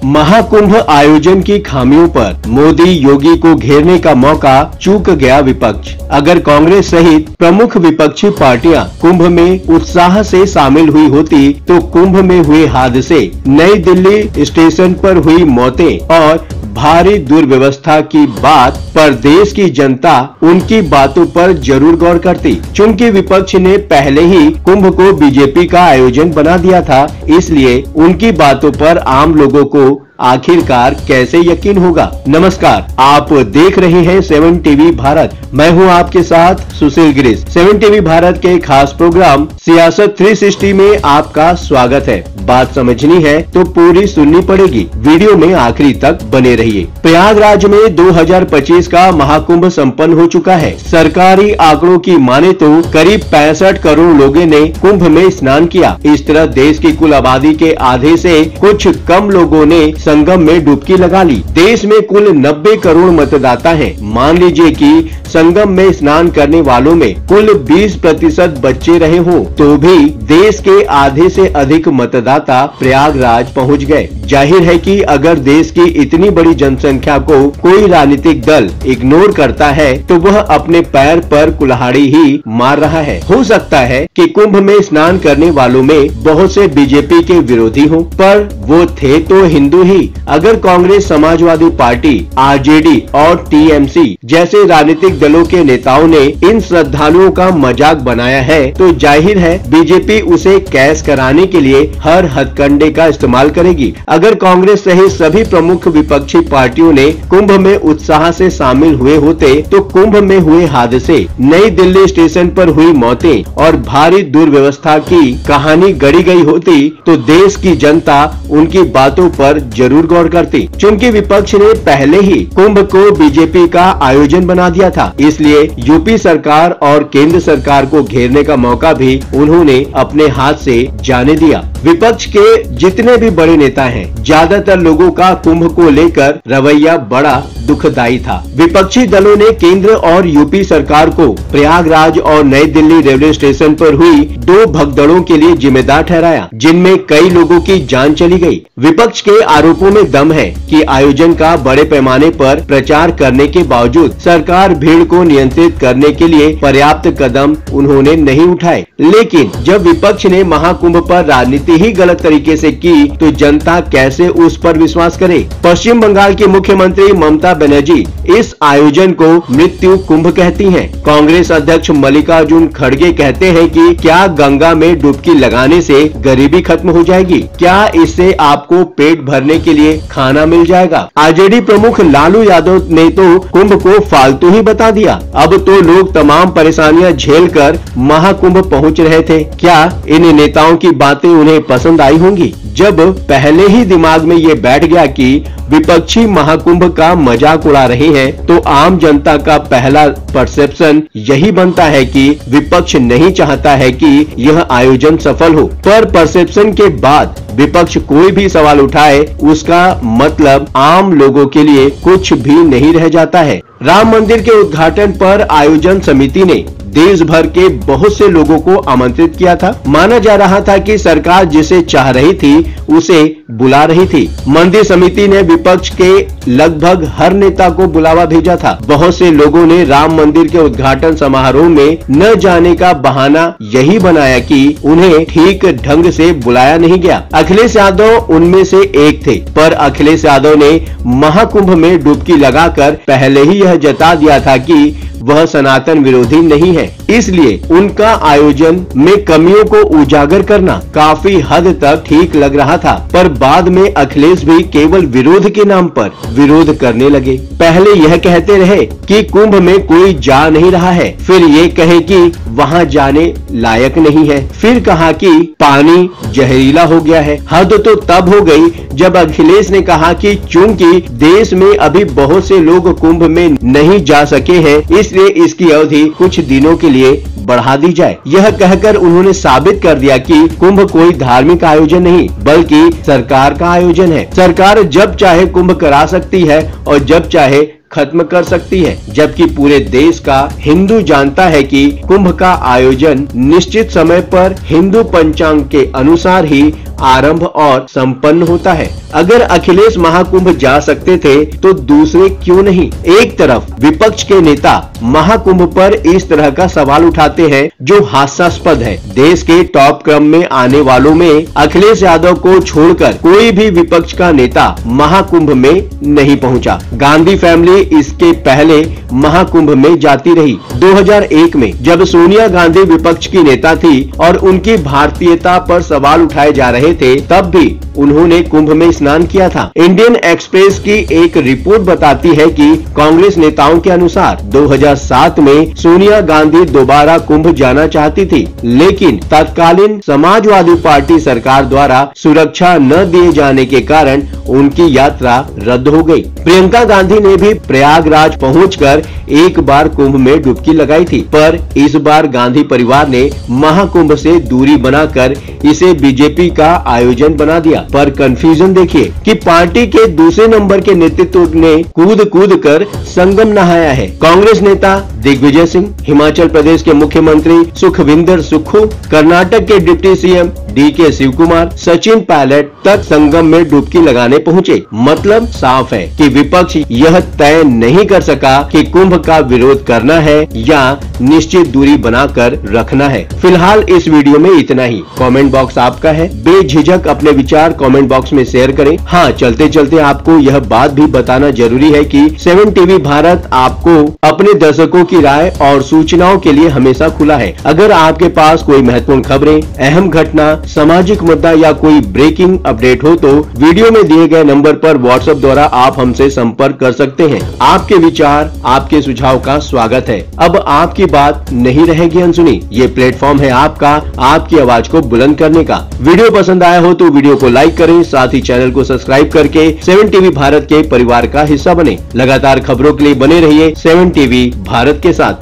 महाकुंभ आयोजन की खामियों पर मोदी योगी को घेरने का मौका चूक गया विपक्ष। अगर कांग्रेस सहित प्रमुख विपक्षी पार्टियां कुंभ में उत्साह से शामिल हुई होती तो कुंभ में हुए हादसे, नई दिल्ली स्टेशन पर हुई मौतें और भारी दुर्व्यवस्था की बात पर देश की जनता उनकी बातों पर जरूर गौर करती। चूंकि विपक्ष ने पहले ही कुंभ को बीजेपी का आयोजन बना दिया था, इसलिए उनकी बातों पर आम लोगों को आखिरकार कैसे यकीन होगा। नमस्कार, आप देख रहे हैं 7 टीवी भारत। मैं हूं आपके साथ सुशील गिरीश। 7 टीवी भारत के खास प्रोग्राम सियासत 360 में आपका स्वागत है। बात समझनी है तो पूरी सुननी पड़ेगी। वीडियो में आखिरी तक बने रहिए। प्रयागराज में 2025 का महाकुंभ संपन्न हो चुका है। सरकारी आंकड़ों की माने तो करीब 65 करोड़ लोगों ने कुंभ में स्नान किया। इस तरह देश की कुल आबादी के आधे से कुछ कम लोगों ने संगम में डुबकी लगा ली। देश में कुल 90 करोड़ मतदाता हैं। मान लीजिए कि संगम में स्नान करने वालों में कुल 20% बच्चे रहे हो तो भी देश के आधे से अधिक मतदाता प्रयागराज पहुंच गए। जाहिर है कि अगर देश की इतनी बड़ी जनसंख्या को कोई राजनीतिक दल इग्नोर करता है तो वह अपने पैर पर कुल्हाड़ी ही मार रहा है। हो सकता है कि कुंभ में स्नान करने वालों में बहुत से बीजेपी के विरोधी हों, पर वो थे तो हिंदू ही। अगर कांग्रेस, समाजवादी पार्टी, आरजेडी और टीएमसी जैसे राजनीतिक दलों के नेताओं ने इन श्रद्धालुओं का मजाक बनाया है तो जाहिर है बीजेपी उसे कैश कराने के लिए हर हथकंडे का इस्तेमाल करेगी। अगर कांग्रेस सहित सभी प्रमुख विपक्षी पार्टियों ने कुंभ में उत्साह से शामिल हुए होते तो कुंभ में हुए हादसे, नई दिल्ली स्टेशन पर हुई मौतें और भारी दुर्व्यवस्था की कहानी गढ़ी गई होती तो देश की जनता उनकी बातों पर जरूर गौर करती। चूंकि विपक्ष ने पहले ही कुंभ को बीजेपी का आयोजन बना दिया था, इसलिए यूपी सरकार और केंद्र सरकार को घेरने का मौका भी उन्होंने अपने हाथ से जाने दिया। विपक्ष के जितने भी बड़े नेता हैं, ज्यादातर लोगों का कुंभ को लेकर रवैया बड़ा दुखदायी था। विपक्षी दलों ने केंद्र और यूपी सरकार को प्रयागराज और नई दिल्ली रेलवे स्टेशन पर हुई 2 भगदड़ों के लिए जिम्मेदार ठहराया, जिनमें कई लोगों की जान चली गई। विपक्ष के आरोपों में दम है कि आयोजन का बड़े पैमाने पर प्रचार करने के बावजूद सरकार भीड़ को नियंत्रित करने के लिए पर्याप्त कदम उन्होंने नहीं उठाए। लेकिन जब विपक्ष ने महाकुंभ पर राजनीति ही गलत तरीके से की तो जनता कैसे उस पर विश्वास करे। पश्चिम बंगाल की मुख्यमंत्री ममता बनर्जी इस आयोजन को मृत्यु कुंभ कहती हैं। कांग्रेस अध्यक्ष मल्लिकार्जुन खड़गे कहते हैं कि क्या गंगा में डुबकी लगाने से गरीबी खत्म हो जाएगी? क्या इससे आपको पेट भरने के लिए खाना मिल जाएगा? आरजेडी प्रमुख लालू यादव ने तो कुंभ को फालतू ही बता दिया। अब तो लोग तमाम परेशानियां झेलकर महाकुंभ पहुंच रहे थे। क्या इन नेताओं की बातें उन्हें पसंद आई होंगी? जब पहले ही दिमाग में ये बैठ गया कि विपक्षी महाकुंभ का मजाक उड़ा रहे हैं तो आम जनता का पहला परसेप्शन यही बनता है कि विपक्ष नहीं चाहता है कि यह आयोजन सफल हो। पर परसेप्शन के बाद विपक्ष कोई भी सवाल उठाए उसका मतलब आम लोगों के लिए कुछ भी नहीं रह जाता है। राम मंदिर के उद्घाटन पर आयोजन समिति ने देश भर के बहुत से लोगों को आमंत्रित किया था। माना जा रहा था कि सरकार जिसे चाह रही थी उसे बुला रही थी। मंदिर समिति ने विपक्ष के लगभग हर नेता को बुलावा भेजा था। बहुत से लोगों ने राम मंदिर के उद्घाटन समारोह में न जाने का बहाना यही बनाया कि उन्हें ठीक ढंग से बुलाया नहीं गया। अखिलेश यादव उनमें से एक थे, पर अखिलेश यादव ने महाकुंभ में डुबकी लगाकर पहले ही यह जता दिया था कि वह सनातन विरोधी नहीं है, इसलिए उनका आयोजन में कमियों को उजागर करना काफी हद तक ठीक लग रहा था। पर बाद में अखिलेश भी केवल विरोध के नाम पर विरोध करने लगे। पहले यह कहते रहे कि कुंभ में कोई जा नहीं रहा है, फिर ये कहे कि वहाँ जाने लायक नहीं है, फिर कहा कि पानी जहरीला हो गया है। हद तो तब हो गई जब अखिलेश ने कहा कि चूंकि देश में अभी बहुत से लोग कुंभ में नहीं जा सके हैं, इसलिए इसकी अवधि कुछ दिनों के लिए बढ़ा दी जाए। यह कहकर उन्होंने साबित कर दिया कि कुंभ कोई धार्मिक आयोजन नहीं बल्कि सरकार का आयोजन है। सरकार जब चाहे कुंभ करा सकती है और जब चाहे खत्म कर सकती है, जबकि पूरे देश का हिंदू जानता है कि कुंभ का आयोजन निश्चित समय पर हिंदू पंचांग के अनुसार ही आरंभ और संपन्न होता है। अगर अखिलेश महाकुंभ जा सकते थे तो दूसरे क्यों नहीं? एक तरफ विपक्ष के नेता महाकुंभ पर इस तरह का सवाल उठाते हैं जो हास्यास्पद है। देश के टॉप क्रम में आने वालों में अखिलेश यादव को छोड़कर कोई भी विपक्ष का नेता महाकुंभ में नहीं पहुंचा। गांधी फैमिली इसके पहले महाकुंभ में जाती रही। 2001 में जब सोनिया गांधी विपक्ष की नेता थी और उनकी भारतीयता पर सवाल उठाए जा रहे थे, तब भी उन्होंने कुंभ में स्नान किया था। इंडियन एक्सप्रेस की एक रिपोर्ट बताती है कि कांग्रेस नेताओं के अनुसार 2007 में सोनिया गांधी दोबारा कुंभ जाना चाहती थी, लेकिन तत्कालीन समाजवादी पार्टी सरकार द्वारा सुरक्षा न दिए जाने के कारण उनकी यात्रा रद्द हो गई। प्रियंका गांधी ने भी प्रयागराज पहुंचकर एक बार कुंभ में डुबकी लगाई थी, पर इस बार गांधी परिवार ने महाकुंभ से दूरी बनाकर इसे बीजेपी का आयोजन बना दिया। पर कंफ्यूजन देखिए कि पार्टी के दूसरे नंबर के नेतृत्व ने कूद कूद कर संगम नहाया है। कांग्रेस नेता दिग्विजय सिंह, हिमाचल प्रदेश के मुख्यमंत्री सुखविंदर सुक्खू, कर्नाटक के deputy CM DK Shivakumar, Sachin Pilot तक संगम में डुबकी लगाने पहुंचे। मतलब साफ है कि विपक्ष यह तय नहीं कर सका कि कुंभ का विरोध करना है या निश्चित दूरी बनाकर रखना है। फिलहाल इस वीडियो में इतना ही। कमेंट बॉक्स आपका है, बेझिझक अपने विचार कमेंट बॉक्स में शेयर करें। हाँ, चलते चलते आपको यह बात भी बताना जरूरी है कि 7 टीवी भारत आपको अपने दर्शकों की राय और सूचनाओं के लिए हमेशा खुला है। अगर आपके पास कोई महत्वपूर्ण खबरें, अहम घटना, सामाजिक मुद्दा या कोई ब्रेकिंग अपडेट हो तो वीडियो में दिए गए नंबर पर व्हाट्सएप द्वारा आप हमसे संपर्क कर सकते हैं। आपके विचार, आपके सुझाव का स्वागत है। अब आपकी बात नहीं रहेगी अनसुनी। ये प्लेटफॉर्म है आपका, आपकी आवाज को बुलंद करने का। वीडियो पसंद आया हो तो वीडियो को लाइक करें, साथ ही चैनल को सब्सक्राइब करके 7 टीवी भारत के परिवार का हिस्सा बने। लगातार खबरों के लिए बने रहिए 7 टीवी भारत के साथ।